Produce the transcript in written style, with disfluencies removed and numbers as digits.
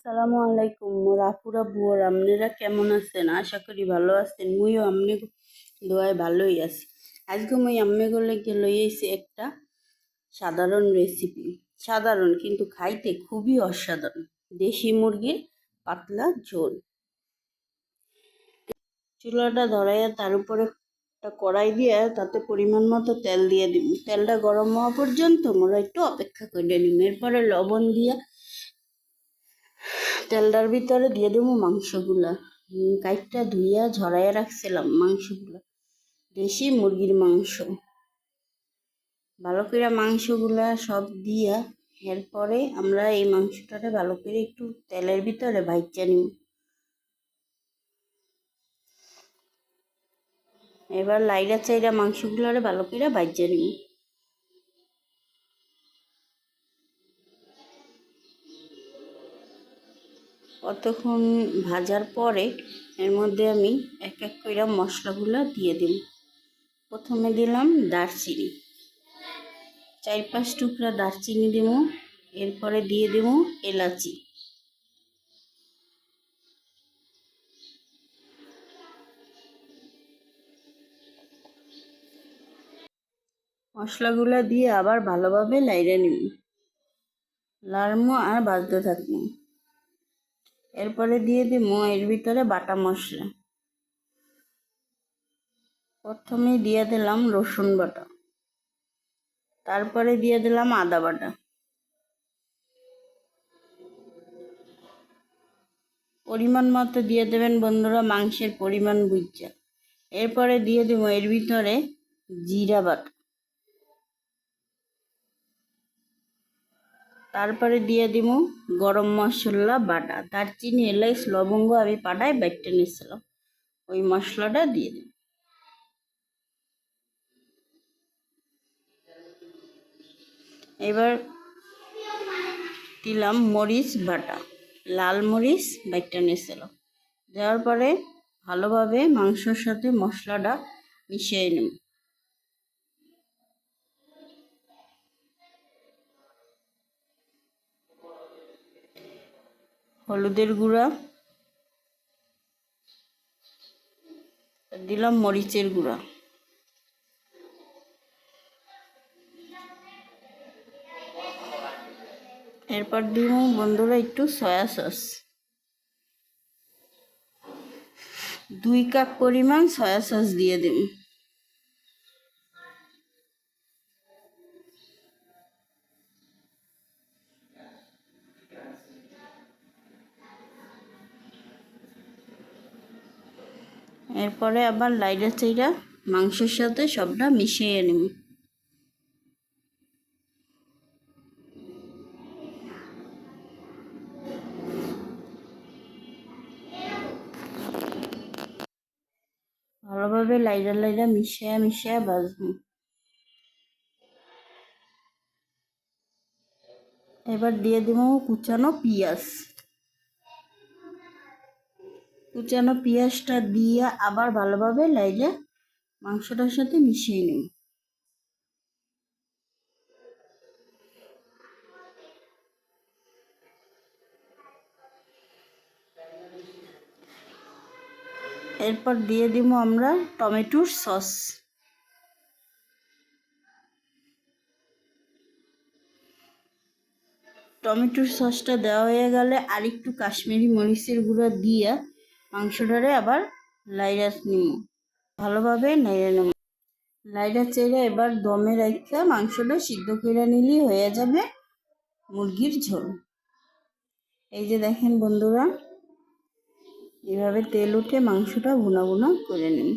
আসসালামু আলাইকুম মোর আপুরা বুয়োর আপনারা কেমন আছেন? আশা করি ভালো আছেন। মুইও আমনে দোয়ায় ভালোই আছি। আজকে মুই আম্মে গলে লইয়েছি একটা সাধারণ রেসিপি। সাধারণ কিন্তু খাইতে খুবই অসাধারণ। দেশি মুরগির পাতলা ঝোল। চুলাটা ধরাইয়া তার উপরে একটা কড়াই দিয়ে তাতে পরিমাণ মতো তেল দিয়ে দিব। তেলটা গরম হওয়া পর্যন্ত মোরা একটু অপেক্ষা করে নিব। এরপরে লবণ দিয়ে তেলটার ভিতরে দিয়ে দেবো মাংসগুলা। কাইটটা ধুইয়া ঝরাইয়া রাখছিলাম মাংসগুলা। দেশি মুরগির মাংস। ভালো করে মাংসগুলা সব দিয়া এরপরে আমরা এই মাংসটারে ভালো করে একটু তেলের ভিতরে ভাইজা নিব। এবার লাইরা চাইরা মাংসগুলারে ভালো করে ভাইজা নিব। কতক্ষণ ভাজার পরে এর মধ্যে আমি এক এক করে মশলাগুলো দিয়ে দিব। প্রথমে দিলাম দারচিনি, 4-5 টুকরা দারচিনি দিব। এরপরে দিয়ে দেব এলাচি, মশলাগুলো দিয়ে আবার ভালোভাবে লাইরে নিব, লাড়মো আর ভাজতে থাকবো। এরপরে দিয়ে দিব এর ভিতরে বাটা মশলা। প্রথমে দিয়ে দিলাম রসুন বাটা, তারপরে দিয়ে দিলাম আদা বাটা, পরিমাণ মতো দিয়ে দেবেন বন্ধুরা, মাংসের পরিমাণ বুঝা। এরপরে দিয়ে দেব এর ভিতরে জিরা বাটা, তারপরে দিয়ে দিব গরম মশলা বাটা, দারচিনি এলাচ লবঙ্গ আমি পাটায় বেটে নিয়েছিলাম, ওই মশলাটা দিয়ে দিন। এবার দিলাম মরিচ বাটা, লাল মরিচ বেটে নিয়েছিলাম। দেওয়ার পরে ভালোভাবে মাংসর সাথে মশলাটা মিশিয়ে নেব। হলুদের গুঁড়া দিলাম, মরিচের গুঁড়া, এরপর দিব বন্ধুরা একটু সয়া সস, 2 কাপ পরিমাণ সয়া সস দিয়ে দিন। এরপরে আবার লাইড়া চাইড়া মাংসের সাথে সবটা মিশিয়ে নিব। ভালোভাবে লাইড়া মিশিয়ে ভাজবো। এবার দিয়ে দেব কুচানো পেঁয়াজ। কুচানো পেঁয়াজটা দিয়ে আবার ভালোভাবে লাইড়া মাংসটার সাথে মিশিয়ে নিব। এরপর দিয়ে দিব আমরা টমেটোর সস। টমেটোর সসটা দেওয়া হয়ে গেলে আরেকটু কাশ্মীরি মরিচের গুঁড়া দিয়ে মাংসটারে আবার লাইড়া নিব, ভালোভাবে নাইড়া নেব। লাইড়া চেড়ে এবার দমে রাখা মাংসটা সিদ্ধ করে নিলেই হয়ে যাবে মুরগির ঝোল। এই যে দেখেন বন্ধুরা, এভাবে তেল উঠে মাংসটা ভুনা ভুনা করে নিন।